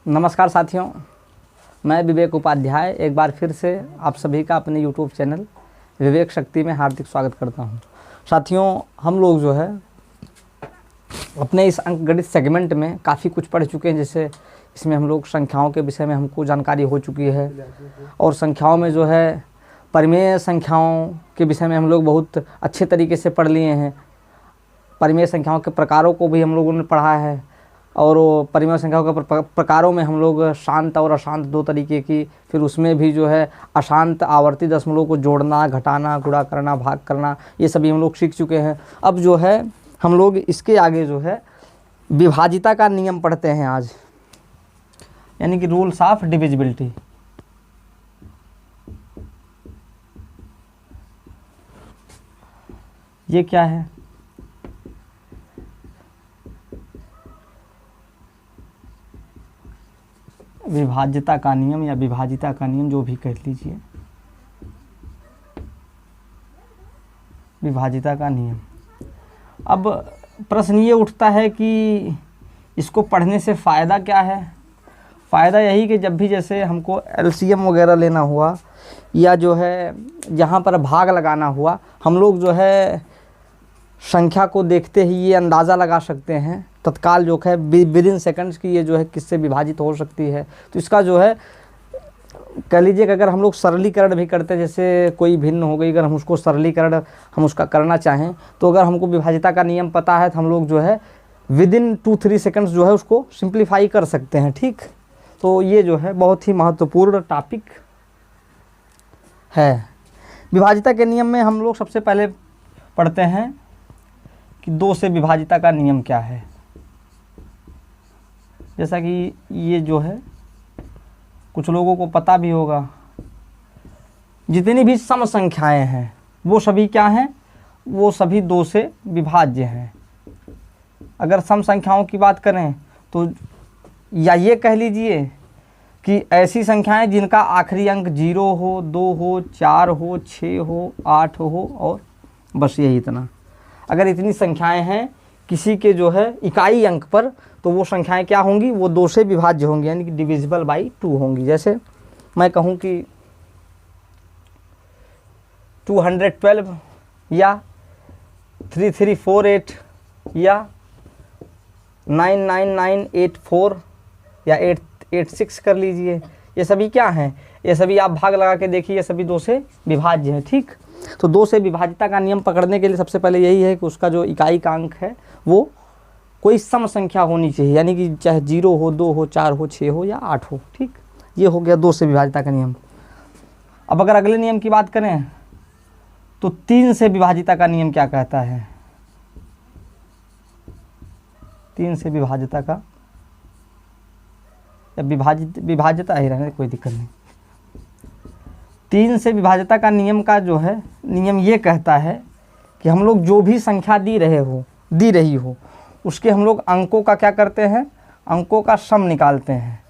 नमस्कार साथियों, मैं विवेक उपाध्याय एक बार फिर से आप सभी का अपने यूट्यूब चैनल विवेक शक्ति में हार्दिक स्वागत करता हूं। साथियों, हम लोग जो है अपने इस अंकगणित सेगमेंट में काफ़ी कुछ पढ़ चुके हैं। जैसे इसमें हम लोग संख्याओं के विषय में हमको जानकारी हो चुकी है और संख्याओं में जो है परिमेय संख्याओं के विषय में हम लोग बहुत अच्छे तरीके से पढ़ लिए हैं। परिमेय संख्याओं के प्रकारों को भी हम लोगों ने पढ़ा है और परिमेय संख्याओं के प्रकारों में हम लोग शांत और अशांत दो तरीके की, फिर उसमें भी जो है अशांत आवर्ती दशमलवों को जोड़ना, घटाना, गुणा करना, भाग करना, ये सभी हम लोग सीख चुके हैं। अब जो है हम लोग इसके आगे जो है विभाजिता का नियम पढ़ते हैं आज, यानी कि रूल्स ऑफ डिविजिबिलिटी। ये क्या है? विभाज्यता का नियम या विभाजिता का नियम, जो भी कह लीजिए, विभाजिता का नियम। अब प्रश्न ये उठता है कि इसको पढ़ने से फ़ायदा क्या है? फ़ायदा यही कि जब भी जैसे हमको एलसीएम वगैरह लेना हुआ या जो है जहाँ पर भाग लगाना हुआ, हम लोग जो है संख्या को देखते ही ये अंदाज़ा लगा सकते हैं तत्काल जो है विद इन सेकंड्स की ये जो है किससे विभाजित हो सकती है। तो इसका जो है कह लीजिए कि अगर हम लोग सरलीकरण भी करते हैं, जैसे कोई भिन्न हो गई, अगर हम उसको सरलीकरण हम उसका करना चाहें तो अगर हमको विभाजिता का नियम पता है तो हम लोग जो है विद इन 2-3 सेकंड्स जो है उसको सिंप्लीफाई कर सकते हैं। ठीक, तो ये जो है बहुत ही महत्वपूर्ण टॉपिक है। विभाजिता के नियम में हम लोग सबसे पहले पढ़ते हैं कि 2 से विभाजिता का नियम क्या है। जैसा कि ये जो है कुछ लोगों को पता भी होगा, जितनी भी सम संख्याएं हैं वो सभी क्या हैं? वो सभी 2 से विभाज्य हैं। अगर सम संख्याओं की बात करें तो या ये कह लीजिए कि ऐसी संख्याएं जिनका आखिरी अंक 0 हो, 2 हो, 4 हो, 6 हो, 8 हो और बस यही इतना। अगर इतनी संख्याएं हैं किसी के जो है इकाई अंक पर, तो वो संख्याएं क्या होंगी? वो 2 से विभाज्य होंगी, यानी कि डिविजिबल बाई 2 होंगी। जैसे मैं कहूँ कि 212 या 3348 या 99984 या 886 कर लीजिए। ये सभी क्या हैं? ये सभी आप भाग लगा के देखिए, ये सभी 2 से विभाज्य हैं। ठीक, तो 2 से विभाजिता का नियम पकड़ने के लिए सबसे पहले यही है कि उसका जो इकाई का अंक है वो कोई सम संख्या होनी चाहिए, यानी कि चाहे 0 हो, 2 हो, 4 हो, 6 हो या 8 हो। ठीक, ये हो गया 2 से विभाजिता का नियम। अब अगर अगले नियम की बात करें तो 3 से विभाजिता का नियम क्या कहता है? 3 से विभाजिता का या विभाजिता ही रहने, कोई दिक्कत नहीं। 3 से विभाजिता का नियम का जो है नियम ये कहता है कि हम लोग जो भी संख्या दी रही हो उसके हम लोग अंकों का क्या करते हैं? अंकों का सम निकालते हैं।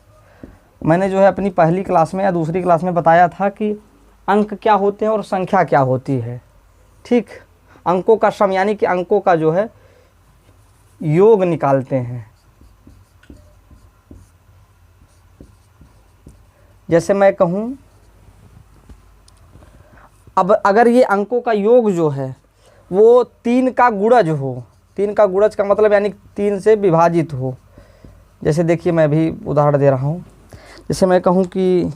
मैंने जो है अपनी पहली क्लास में या दूसरी क्लास में बताया था कि अंक क्या होते हैं और संख्या क्या होती है। ठीक, अंकों का सम यानी कि अंकों का जो है योग निकालते हैं। जैसे मैं कहूँ, अब अगर ये अंकों का योग जो है वो 3 का गुणज हो, 3 का गुणज का मतलब यानी 3 से विभाजित हो। जैसे देखिए मैं भी उदाहरण दे रहा हूँ। जैसे मैं कहूँ कि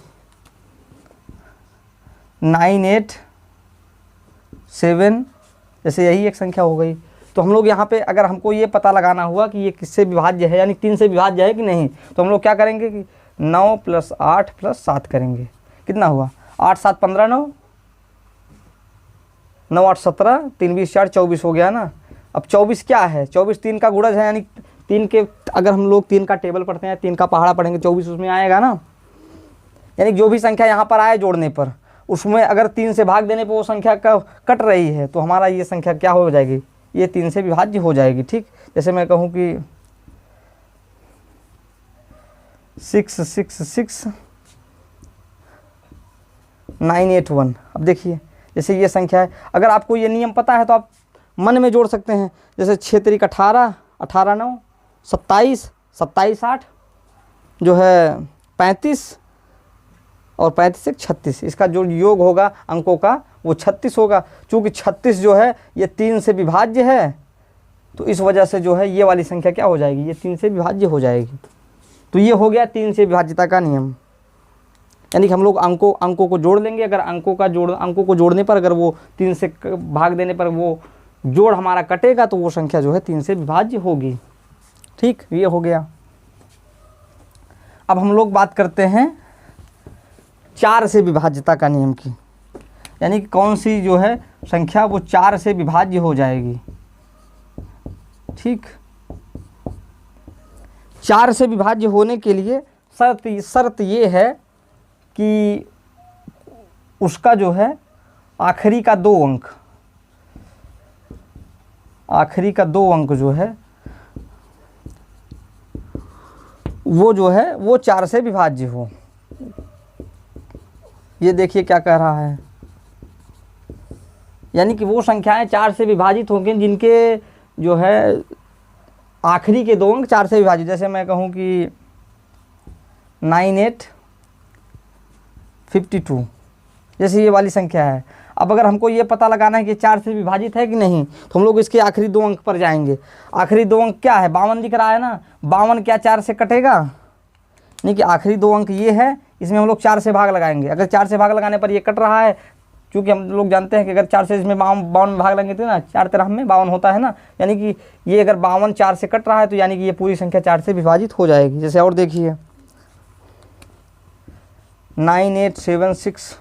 987, जैसे यही एक संख्या हो गई, तो हम लोग यहाँ पे अगर हमको ये पता लगाना हुआ कि ये किससे विभाज्य है, यानी 3 से विभाज्य है कि नहीं, तो हम लोग क्या करेंगे कि 9 + 8 + 7 करेंगे। कितना हुआ? 8 7 15 9 9 8 17, 3 20 4 24 हो गया ना। अब 24 क्या है? 24 3 का गुणज है, यानी 3 के, अगर हम लोग 3 का टेबल पढ़ते हैं, 3 का पहाड़ा पढ़ेंगे, 24 उसमें आएगा ना। यानी जो भी संख्या यहाँ पर आए जोड़ने पर, उसमें अगर 3 से भाग देने पर वो संख्या का कट रही है तो हमारा ये संख्या क्या हो जाएगी? ये 3 से विभाज्य हो जाएगी। ठीक, जैसे मैं कहूँ कि 666 981। अब देखिए जैसे ये संख्या है, अगर आपको ये नियम पता है तो आप मन में जोड़ सकते हैं। जैसे 6 × 18, 18 9, 27, 27 8, जो है 35 और 35 एक 36, इसका जो योग होगा अंकों का वो 36 होगा। चूँकि 36 जो है ये 3 से विभाज्य है, तो इस वजह से जो है ये वाली संख्या क्या हो जाएगी, ये 3 से विभाज्य हो जाएगी। तो ये हो गया 3 से विभाज्यता का नियम। यानी कि हम लोग अंकों को जोड़ लेंगे। अगर अंकों को जोड़ने पर अगर वो 3 से भाग देने पर वो जोड़ हमारा कटेगा तो वो संख्या जो है 3 से विभाज्य होगी। ठीक, ये हो गया। अब हम लोग बात करते हैं 4 से विभाज्यता का नियम की। यानी कि कौन सी जो है संख्या वो 4 से विभाज्य हो जाएगी। ठीक, 4 से विभाज्य होने के लिए शर्त ये है कि उसका जो है आखिरी का 2 अंक जो है वो जो है वो 4 से विभाज्य हो। ये देखिए क्या कह रहा है, यानी कि वो संख्याएं 4 से विभाजित होंगी जिनके जो है आखिरी के 2 अंक 4 से विभाजित। जैसे मैं कहूँ कि 9852, जैसे ये वाली संख्या है। अब अगर हमको ये पता लगाना है कि 4 से विभाजित है कि नहीं, तो हम लोग इसके आखिरी 2 अंक पर जाएंगे। आखिरी 2 अंक क्या है, 52 दिख रहा है ना, 52 क्या 4 से कटेगा? नहीं, कि आखिरी 2 अंक ये है, इसमें हम लोग 4 से भाग लगाएंगे। अगर 4 से भाग लगाने पर ये कट रहा है, क्योंकि हम लोग जानते हैं कि अगर 4 से इसमें 52 में भाग लगेंगे तो ना 4 तरह में 52 होता है ना, यानी कि ये अगर 52 4 से कट रहा है तो यानी कि ये पूरी संख्या 4 से विभाजित हो जाएगी। जैसे और देखिए 9876,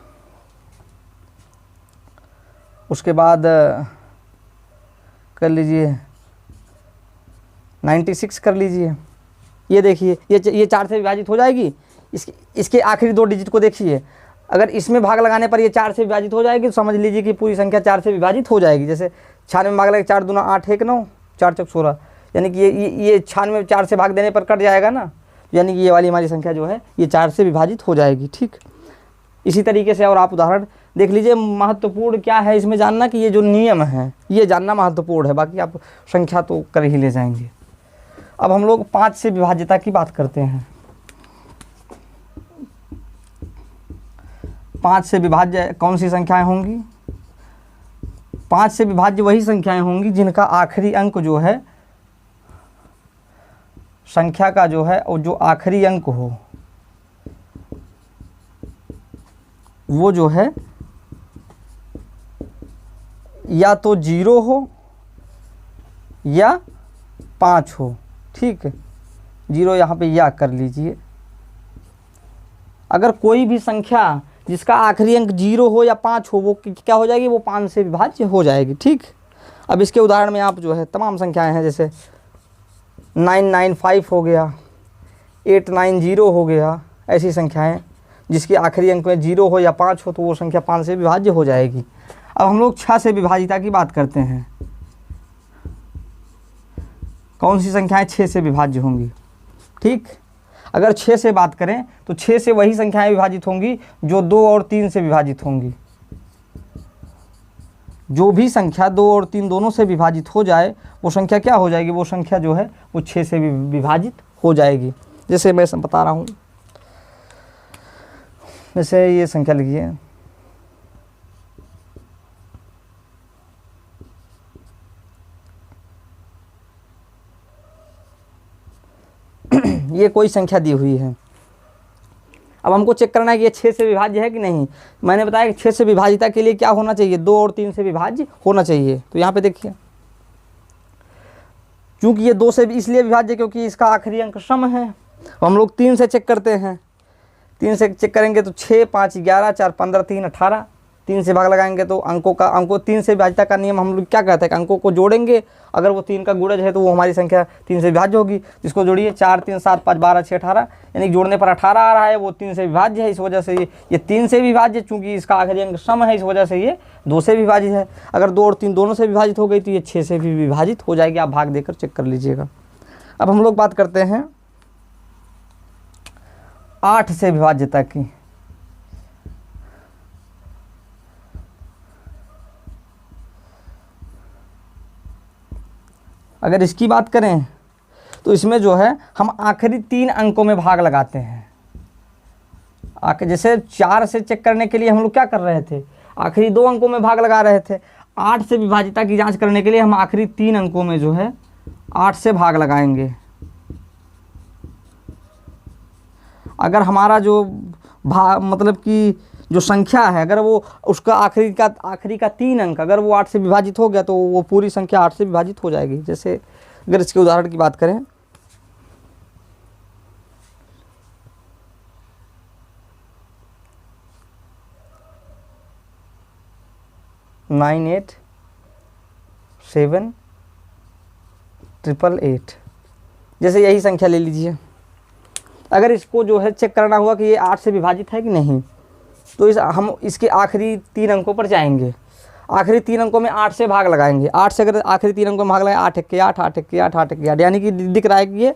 उसके बाद कर लीजिए 96 कर लीजिए। ये देखिए ये 4 से विभाजित हो जाएगी। इसके आखिरी 2 डिजिट को देखिए, अगर इसमें भाग लगाने पर ये 4 से विभाजित हो जाएगी तो समझ लीजिए कि पूरी संख्या 4 से विभाजित हो जाएगी। जैसे 96 में भाग लगे 4 दूना 8 1 9 4 चौक 16, यानी कि ये 96 में 4 से भाग देने पर कट जाएगा ना, यानी कि ये वाली हमारी संख्या जो है ये 4 से विभाजित हो जाएगी। ठीक, इसी तरीके से और आप उदाहरण देख लीजिए। महत्वपूर्ण क्या है इसमें जानना, कि ये जो नियम है ये जानना महत्वपूर्ण है, बाकी आप संख्या तो कर ही ले जाएंगे। अब हम लोग 5 से विभाज्यता की बात करते हैं। 5 से विभाज्य कौन सी संख्याएं होंगी? 5 से विभाज्य वही संख्याएं होंगी जिनका आखिरी अंक जो है संख्या का जो है और जो आखिरी अंक हो वो जो है या तो 0 हो या 5 हो। ठीक है, 0 यहाँ पे या कर लीजिए। अगर कोई भी संख्या जिसका आखिरी अंक 0 हो या 5 हो वो क्या हो जाएगी, वो 5 से विभाज्य हो जाएगी। ठीक, अब इसके उदाहरण में आप जो है तमाम संख्याएं हैं, जैसे 995 हो गया, 890 हो गया। ऐसी संख्याएं जिसके आखिरी अंक में 0 हो या 5 हो तो वो संख्या 5 से विभाज्य हो जाएगी। अब हम लोग 6 से विभाज्यता की बात करते हैं। कौन सी संख्याएं 6 से विभाज्य होंगी? ठीक, अगर 6 से बात करें तो 6 से वही संख्याएं विभाजित होंगी जो 2 और 3 से विभाजित होंगी। जो भी संख्या 2 और 3 दोनों से विभाजित हो जाए वो संख्या क्या हो जाएगी, वो संख्या जो है वो 6 से विभाजित हो जाएगी। जैसे मैं बता रहा हूँ, जैसे ये संख्या लिखिए, ये कोई संख्या दी हुई है। अब हमको चेक करना है कि ये 6 से विभाज्य है कि नहीं। मैंने बताया कि 6 से विभाज्यता के लिए क्या होना चाहिए, 2 और 3 से विभाज्य होना चाहिए। तो यहाँ पे देखिए, चूंकि ये 2 से इसलिए विभाज्य क्योंकि इसका आखिरी अंक सम है। हम लोग 3 से चेक करते हैं। 3 से चेक करेंगे तो 6 5 11 4 15 3 18, 3 से भाग लगाएंगे तो अंकों 3 से विभाज्यता का नियम हम लोग क्या कहते हैं कि अंकों को जोड़ेंगे। अगर वो 3 का गुणज है तो वो हमारी संख्या 3 से विभाज्य होगी। जिसको जोड़िए 4 3 7 5 12 6 18, यानी जोड़ने पर 18 आ रहा है, वो 3 से विभाज्य है। इस वजह से ये 3 से विभाज्य, चूंकि इसका आखिरी अंक सम है इस वजह से ये 2 से विभाजित है। अगर 2 और 3 दोनों से विभाजित हो गई तो ये 6 से भी विभाजित हो जाएगी। आप भाग देकर चेक कर लीजिएगा। अब हम लोग बात करते हैं 8 से विभाज्यता की। अगर इसकी बात करें तो इसमें जो है हम आखिरी 3 अंकों में भाग लगाते हैं। जैसे 4 से चेक करने के लिए हम लोग क्या कर रहे थे, आखिरी 2 अंकों में भाग लगा रहे थे। 8 से विभाजिता की जांच करने के लिए हम आखिरी 3 अंकों में जो है 8 से भाग लगाएंगे। अगर हमारा जो मतलब कि जो संख्या है, अगर वो उसका आखिरी का 3 अंक अगर वो 8 से विभाजित हो गया तो वो पूरी संख्या 8 से विभाजित हो जाएगी। जैसे अगर इसके उदाहरण की बात करें, 987888, जैसे यही संख्या ले लीजिए। अगर इसको जो है चेक करना हुआ कि ये 8 से विभाजित है कि नहीं, तो हम इसके आखिरी 3 अंकों पर जाएंगे। आखिरी 3 अंकों में 8 से भाग लगाएंगे। 8 से अगर आखिरी 3 अंकों में भाग लगाएंगे 8 1 8 8 1 8 8 1 8, यानी कि दिख रहा है कि ये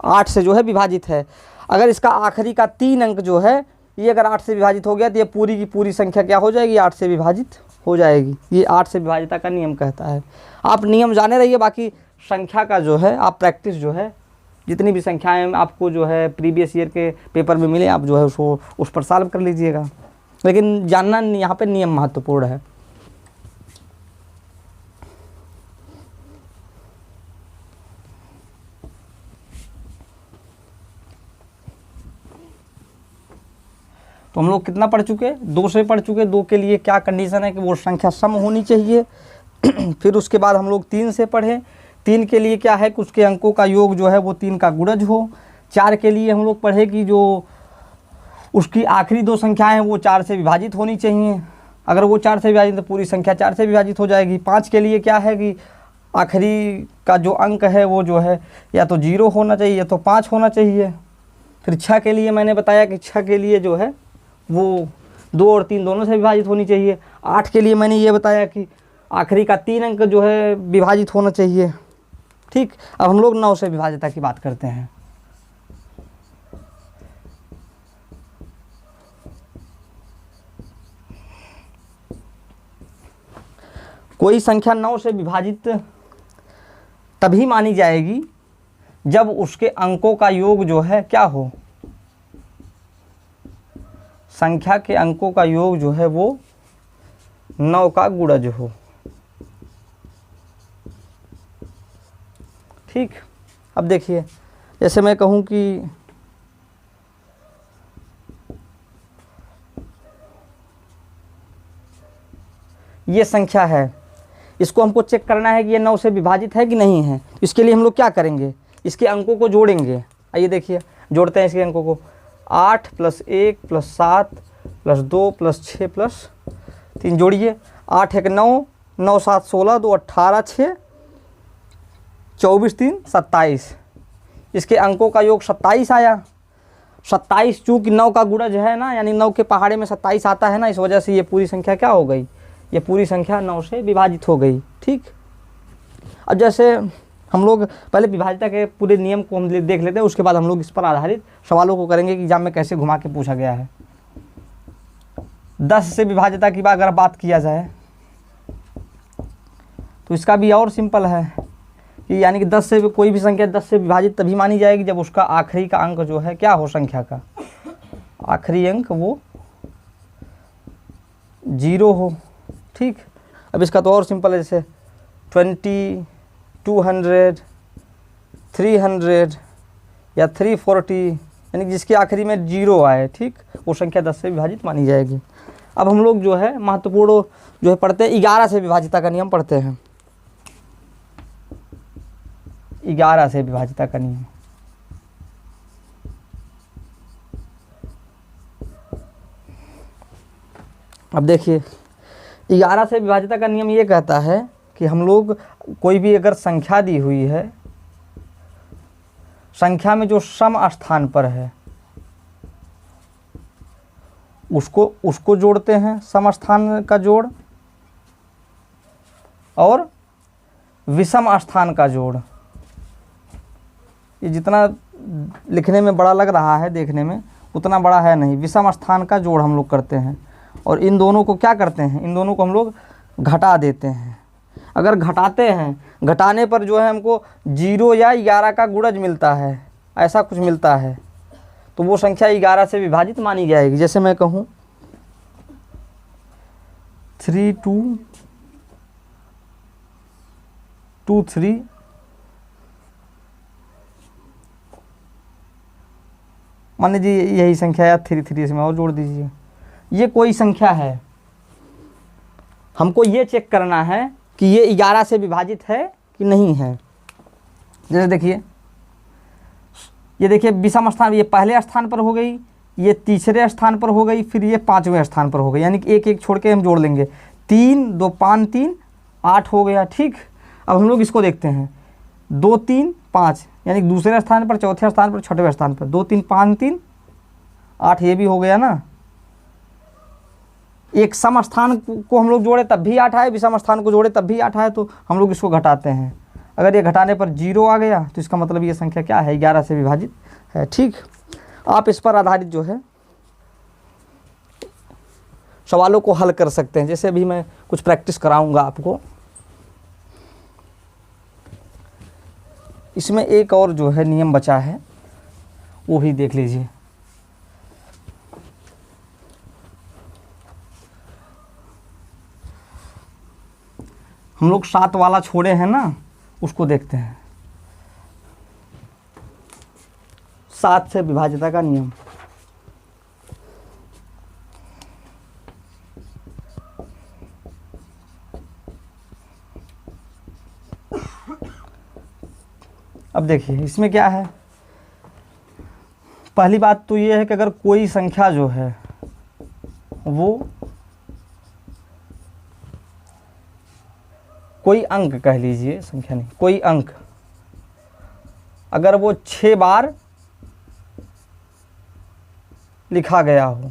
8 से जो है विभाजित है। अगर इसका आखिरी का 3 अंक जो है ये अगर 8 से विभाजित हो गया तो ये पूरी की पूरी संख्या क्या हो जाएगी, 8 से विभाजित हो जाएगी। ये 8 से विभाजिता का नियम कहता है। आप नियम जाने रहिए, बाकी संख्या का जो है आप प्रैक्टिस जो है जितनी भी संख्याएं आपको जो है प्रीवियस ईयर के पेपर में मिले, आप जो है उसको उस पर सॉल्व कर लीजिएगा। लेकिन जानना यहाँ पे नियम महत्वपूर्ण है। तो हम लोग कितना पढ़ चुके, 2 से पढ़ चुके। 2 के लिए क्या कंडीशन है कि वो संख्या सम होनी चाहिए। फिर उसके बाद हम लोग 3 से पढ़े। 3 के लिए क्या है कि उसके अंकों का योग जो है वो 3 का गुणज हो। 4 के लिए हम लोग पढ़े कि जो उसकी आखिरी 2 संख्याएं हैं वो 4 से विभाजित होनी चाहिए। अगर वो 4 से विभाजित तो पूरी संख्या 4 से विभाजित हो जाएगी। 5 के लिए क्या है कि आखिरी का जो अंक है वो जो है या तो 0 होना चाहिए या तो 5 होना चाहिए। फिर 6 के लिए मैंने बताया कि 6 के लिए जो है वो 2 और 3 दोनों से विभाजित होनी चाहिए। 8 के लिए मैंने ये बताया कि आखिरी का 3 अंक जो है विभाजित होना चाहिए। ठीक, अब हम लोग 9 से विभाजिता की बात करते हैं। कोई संख्या 9 से विभाजित तभी मानी जाएगी जब उसके अंकों का योग जो है क्या हो, संख्या के अंकों का योग जो है वो 9 का गुणज हो। ठीक, अब देखिए जैसे मैं कहूँ कि ये संख्या है, इसको हमको चेक करना है कि ये 9 से विभाजित है कि नहीं है। इसके लिए हम लोग क्या करेंगे, इसके अंकों को जोड़ेंगे। आइए देखिए, जोड़ते हैं इसके अंकों को। 8 + 1 + 7 + 2 + 6 + 3 जोड़िए। 8 1 9, 9 7 16, 2 18, 6 24 3 27। इसके अंकों का योग 27 आया। 27 चूँकि 9 का गुणज है ना, यानी 9 के पहाड़े में 27 आता है ना, इस वजह से ये पूरी संख्या क्या हो गई, ये पूरी संख्या 9 से विभाजित हो गई। ठीक, अब जैसे हम लोग पहले विभाजिता के पूरे नियम को हम देख लेते हैं, उसके बाद हम लोग इस पर आधारित सवालों को करेंगे कि एग्जाम में कैसे घुमा के पूछा गया है। 10 से विभाजिता की अगर बात किया जाए तो इसका भी और सिंपल है कि यानी कि 10 से कोई भी संख्या 10 से विभाजित तभी मानी जाएगी जब उसका आखिरी का अंक जो है क्या हो, संख्या का आखिरी अंक वो 0 हो। ठीक, अब इसका तो और सिंपल है, जैसे 20, 200, 300 या 340, यानी जिसके आखिरी में 0 आए, ठीक, वो संख्या 10 से विभाजित मानी जाएगी। अब हम लोग जो है महत्वपूर्ण जो है पढ़ते हैं 11 से विभाजिता का नियम पढ़ते हैं। 11 से विभाजिता का नियम। अब देखिए 11 से विभाजिता का नियम ये कहता है कि हम लोग कोई भी अगर संख्या दी हुई है, संख्या में जो सम स्थान पर है उसको जोड़ते हैं, सम स्थान का जोड़, और विषम स्थान का जोड़। ये जितना लिखने में बड़ा लग रहा है, देखने में उतना बड़ा है नहीं। विषम स्थान का जोड़ हम लोग करते हैं और इन दोनों को क्या करते हैं, इन दोनों को हम लोग घटा देते हैं। अगर घटाते हैं, घटाने पर जो है हमको 0 या 11 का गुणज मिलता है, ऐसा कुछ मिलता है, तो वो संख्या 11 से विभाजित मानी जाएगी। जैसे मैं कहूँ 3 2 2 3 मान लीजिए यही संख्या या 3 3 इसमें और जोड़ दीजिए। ये कोई संख्या है, हमको ये चेक करना है कि ये 11 से विभाजित है कि नहीं है। जैसे देखिए, ये देखिए विषम स्थान, ये पहले स्थान पर हो गई, ये तीसरे स्थान पर हो गई, फिर ये 5वें स्थान पर हो गई, यानी कि एक एक छोड़ के हम जोड़ लेंगे। 3 2 5 3 8 हो गया। ठीक, अब हम लोग इसको देखते हैं। 2 3 5 यानी दूसरे स्थान पर, चौथे स्थान पर, छठवें स्थान पर 2 3 5 3 8, ये भी हो गया ना। एक सम स्थान को हम लोग जोड़े तब भी 8 आए, विषम स्थान को जोड़े तब भी 8 आए, तो हम लोग इसको घटाते हैं। अगर ये घटाने पर 0 आ गया तो इसका मतलब ये संख्या क्या है, 11 से विभाजित है। ठीक, आप इस पर आधारित जो है सवालों को हल कर सकते हैं। जैसे अभी मैं कुछ प्रैक्टिस कराऊंगा आपको। इसमें एक और जो है नियम बचा है, वो भी देख लीजिए। हम लोग 7 वाला छोड़े हैं ना, उसको देखते हैं। 7 से विभाज्यता का नियम। अब देखिए इसमें क्या है। पहली बात तो ये है कि अगर कोई संख्या जो है वो कोई अंक कह लीजिए, संख्या नहीं, कोई अंक अगर वो 6 बार लिखा गया हो,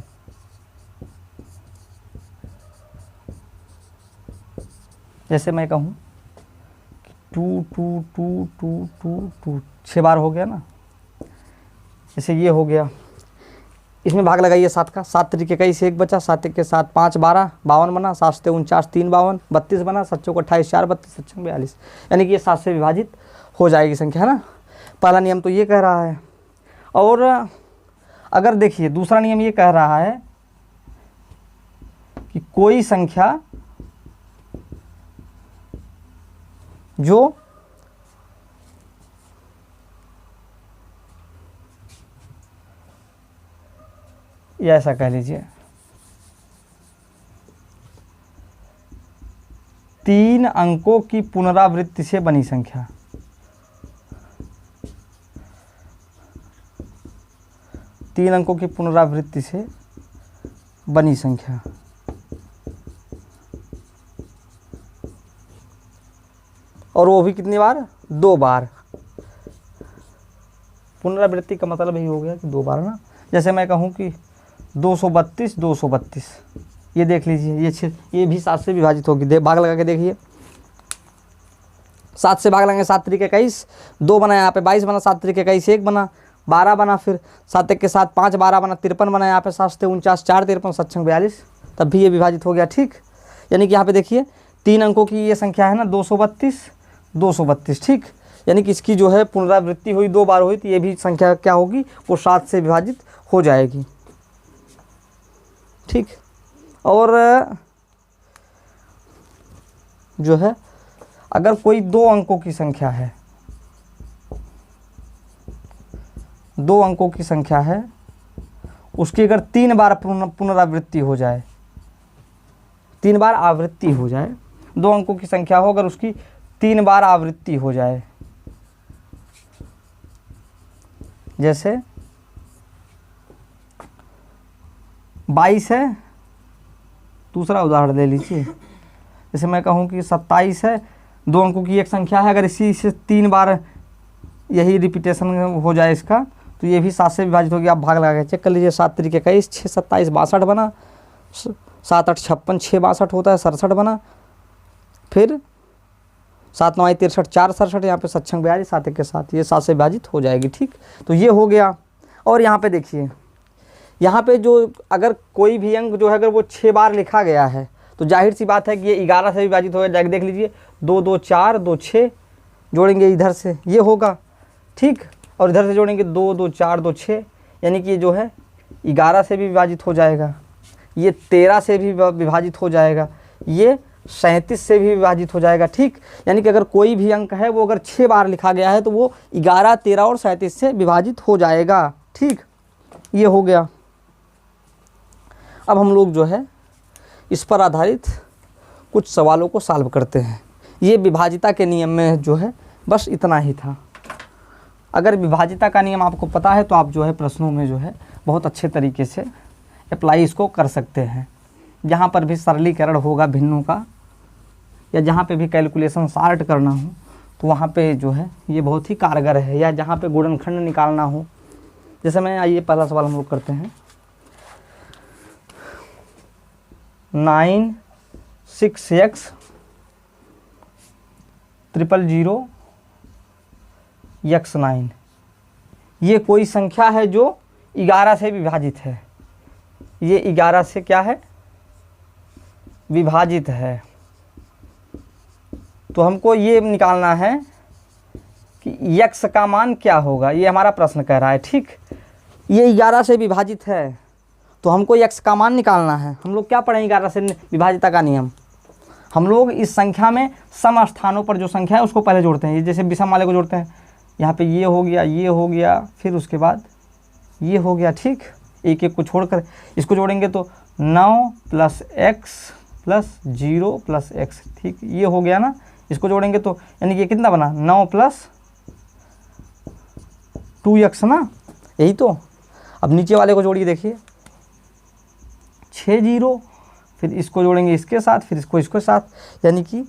जैसे मैं कहूँ 2 2 2 2 2 2 6 बार हो गया ना, जैसे ये हो गया। इसमें भाग लगाइए 7 का। 7 तरीके का इसे 1 बचा, 7 के 7 5 12 52 बना, 7 से 49 3 52 32 बना, 7 चौक 28 4 32 7 42, यानी कि ये 7 से विभाजित हो जाएगी संख्या, है ना। पहला नियम तो ये कह रहा है। और अगर देखिए दूसरा नियम ये कह रहा है कि कोई संख्या जो या ऐसा कह लीजिए 3 अंकों की पुनरावृत्ति से बनी संख्या, 3 अंकों की पुनरावृत्ति से बनी संख्या, और वो भी कितनी बार, 2 बार। पुनरावृत्ति का मतलब यही हो गया कि 2 बार ना। जैसे मैं कहूँ कि 232 232, ये देख लीजिए, ये भी 7 से विभाजित होगी। भाग लगा के देखिए, 7 से भाग लगाएंगे 7 तरीके 21, 2 बना, यहाँ पे 22 बना, 7 तरीके 21 1 बना, 12 बना, फिर 7 के 7 5 12 बना, 53 बना, यहाँ पे 7 से 49 4 53 7 42, तब भी ये विभाजित हो गया। ठीक, यानी कि यहाँ पे देखिए 3 अंकों की ये संख्या है ना, 232 232। ठीक, यानी कि इसकी जो है पुनरावृत्ति हुई 2 बार हुई, तो ये भी संख्या क्या होगी, वो 7 से विभाजित हो जाएगी। ठीक, और जो है अगर कोई 2 अंकों की संख्या है, 2 अंकों की संख्या है, उसकी अगर 3 बार पुनरावृत्ति हो जाए, 3 बार आवृत्ति हो जाए, 2 अंकों की संख्या हो अगर उसकी 3 बार आवृत्ति हो जाए, जैसे 22 है, दूसरा उदाहरण ले लीजिए। जैसे मैं कहूँ कि 27 है, 2 अंकों की एक संख्या है, अगर इसी से 3 बार यही रिपीटेशन हो जाए इसका, तो ये भी 7 से विभाजित होगी। आप भाग लगा के चेक कर लीजिए। 7 तरीके 21 6 27 62 बना, 7 8 56 6 62 होता है, 67 बना, फिर 7 9 63 4 67, यहाँ पे 7 6 42 7 1 के 7, ये 7 से विभाजित हो जाएगी। ठीक, तो ये हो गया। और यहाँ पे देखिए, यहाँ पे जो अगर कोई भी अंक जो है अगर वो 6 बार लिखा गया है, तो जाहिर सी बात है कि ये 11 से विभाजित हो जाएगा। देख लीजिए 2 2 4 2 6 जोड़ेंगे इधर से ये होगा, ठीक, और इधर से जोड़ेंगे 2 2 4 2 6, यानी कि ये जो है 11 से भी विभाजित हो जाएगा, ये 13 से भी विभाजित हो जाएगा, ये 37 से भी विभाजित हो जाएगा, ठीक। यानी कि अगर कोई भी अंक है वो अगर 6 बार लिखा गया है तो वो 11, 13 और 37 से विभाजित हो जाएगा, ठीक। ये हो गया। अब हम लोग जो है इस पर आधारित कुछ सवालों को सॉल्व करते हैं। ये विभाजिता के नियम में जो है बस इतना ही था। अगर विभाजिता का नियम आपको पता है तो आप जो है प्रश्नों में जो है बहुत अच्छे तरीके से अप्लाई इसको कर सकते हैं। जहाँ पर भी सरलीकरण होगा भिन्नों का, या जहाँ पे भी कैलकुलेशन सॉर्ट करना हो तो वहाँ पे जो है ये बहुत ही कारगर है, या जहाँ पे गुणनखंड निकालना हो। जैसे मैं आइए पहला सवाल हम लोग करते हैं। 9 6x 000 x9, ये कोई संख्या है जो 11 से विभाजित है। ये 11 से क्या है, विभाजित है। तो हमको ये निकालना है कि x का मान क्या होगा, ये हमारा प्रश्न कह रहा है, ठीक। ये 11 से विभाजित है तो हमको x का मान निकालना है। हम लोग क्या पढ़ें 11 से विभाजिता का नियम। हम लोग इस संख्या में सम स्थानों पर जो संख्या है उसको पहले जोड़ते हैं। ये जैसे विषम वाले को जोड़ते हैं, यहाँ पे ये हो गया, ये हो गया, फिर उसके बाद ये हो गया, ठीक। एक एक को छोड़कर इसको जोड़ेंगे तो 9 + x + 0 + x, ठीक, ये हो गया ना। इसको जोड़ेंगे तो यानी कि ये कितना बना, 9 + 2x ना, यही तो। अब नीचे वाले को जोड़िए, देखिए 6 0, फिर इसको जोड़ेंगे इसके साथ, फिर इसको इसके साथ, यानी कि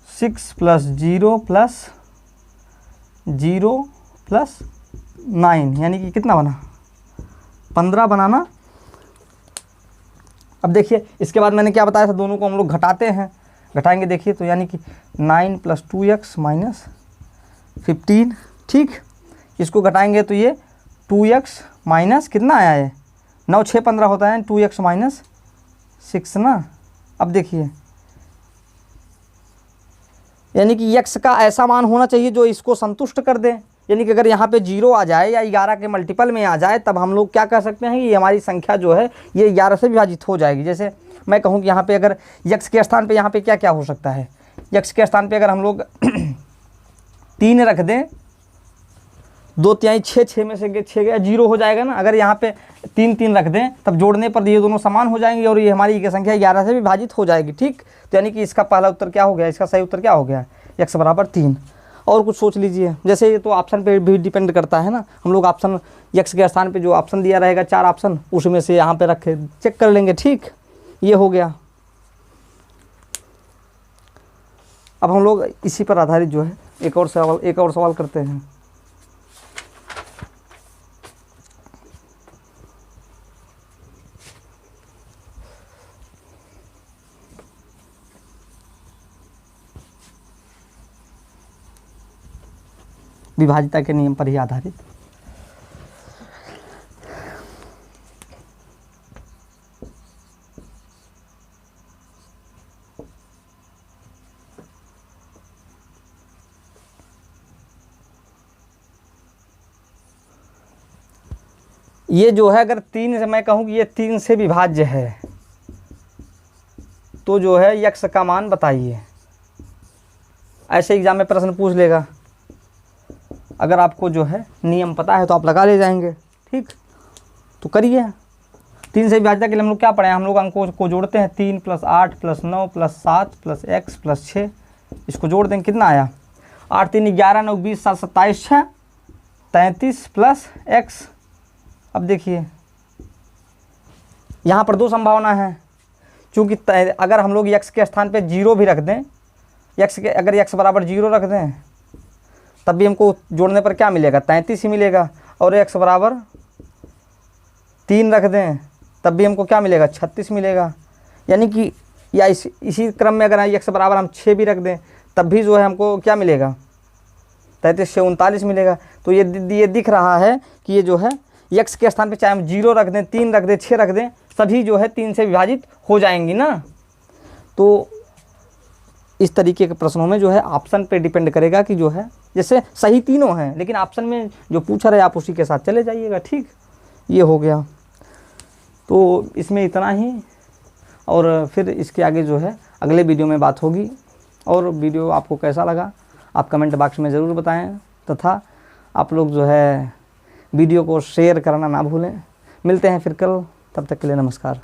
6 + 0 + 0 + 9, यानी कि कितना बना, 15 बनाना। अब देखिए इसके बाद मैंने क्या बताया था, दोनों को हम लोग घटाते हैं, घटाएंगे देखिए तो यानी कि 9 + 2x - 15, ठीक। इसको घटाएंगे तो ये 2x माइनस कितना आया है, 9 6 15 होता है, 2x - 6 ना। अब देखिए यानी कि x का ऐसा मान होना चाहिए जो इसको संतुष्ट कर दे। यानी कि अगर यहाँ पे 0 आ जाए या 11 के मल्टीपल में आ जाए तब हम लोग क्या कर सकते हैं कि ये हमारी संख्या जो है ये 11 से विभाजित हो जाएगी। जैसे मैं कहूँ कि यहाँ पे अगर x के स्थान पे यहाँ पे क्या क्या हो सकता है, x के स्थान पे अगर हम लोग 3 रख दें, 2 3 6 6 में से 6 गया, 0 हो जाएगा ना। अगर यहाँ पे 3 3 रख दें तब जोड़ने पर ये दोनों समान हो जाएंगे और ये हमारी संख्या 11 से विभाजित हो जाएगी, ठीक। तो यानी कि इसका पहला उत्तर क्या हो गया, इसका सही उत्तर क्या हो गया, x = 3। और कुछ सोच लीजिए, जैसे ये तो ऑप्शन पे भी डिपेंड करता है ना। हम लोग ऑप्शन x के स्थान पे जो ऑप्शन दिया रहेगा 4 ऑप्शन, उसमें से यहाँ पे रखे चेक कर लेंगे, ठीक। ये हो गया। अब हम लोग इसी पर आधारित जो है एक और सवाल करते हैं। विभाजिता के नियम पर ही आधारित। ये जो है अगर 3 से मैं कहूँ कि ये 3 से विभाज्य है तो जो है x का मान बताइए। ऐसे एग्जाम में प्रश्न पूछ लेगा। अगर आपको जो है नियम पता है तो आप लगा ले जाएंगे, ठीक। तो करिए। 3 से विभाजिता के लिए हम लोग क्या पढ़े हैं, हम लोग अंकों को जोड़ते हैं। 3 + 8 + 9 + 7 + x + 6, इसको जोड़ देंगे कितना आया, 8 3 11 9 20 7 27 6 33 + x। अब देखिए यहाँ पर 2 संभावना है, क्योंकि अगर हम लोग x के स्थान पे 0 भी रख दें, अगर x = 0 रख दें तब भी हमको जोड़ने पर क्या मिलेगा, 33 ही मिलेगा। और x = 3 रख दें तब भी हमको क्या मिलेगा, 36 मिलेगा। यानी कि या इसी क्रम में अगर x = हम 6 भी रख दें तब भी जो है हमको क्या मिलेगा, 33 से 39 मिलेगा। तो ये दिख रहा है कि ये जो है x के स्थान पे चाहे हम 0 रख दें, 3 रख दें, 6 रख दें, सभी जो है 3 से विभाजित हो जाएंगी ना। तो इस तरीके के प्रश्नों में जो है ऑप्शन पे डिपेंड करेगा कि जो है, जैसे सही तीनों हैं लेकिन ऑप्शन में जो पूछा रहे आप उसी के साथ चले जाइएगा। ठीक, ये हो गया। तो इसमें इतना ही, और फिर इसके आगे जो है अगले वीडियो में बात होगी। और वीडियो आपको कैसा लगा आप कमेंट बॉक्स में ज़रूर बताएं, तथा आप लोग जो है वीडियो को शेयर करना ना भूलें। मिलते हैं फिर कल, तब तक के लिए नमस्कार।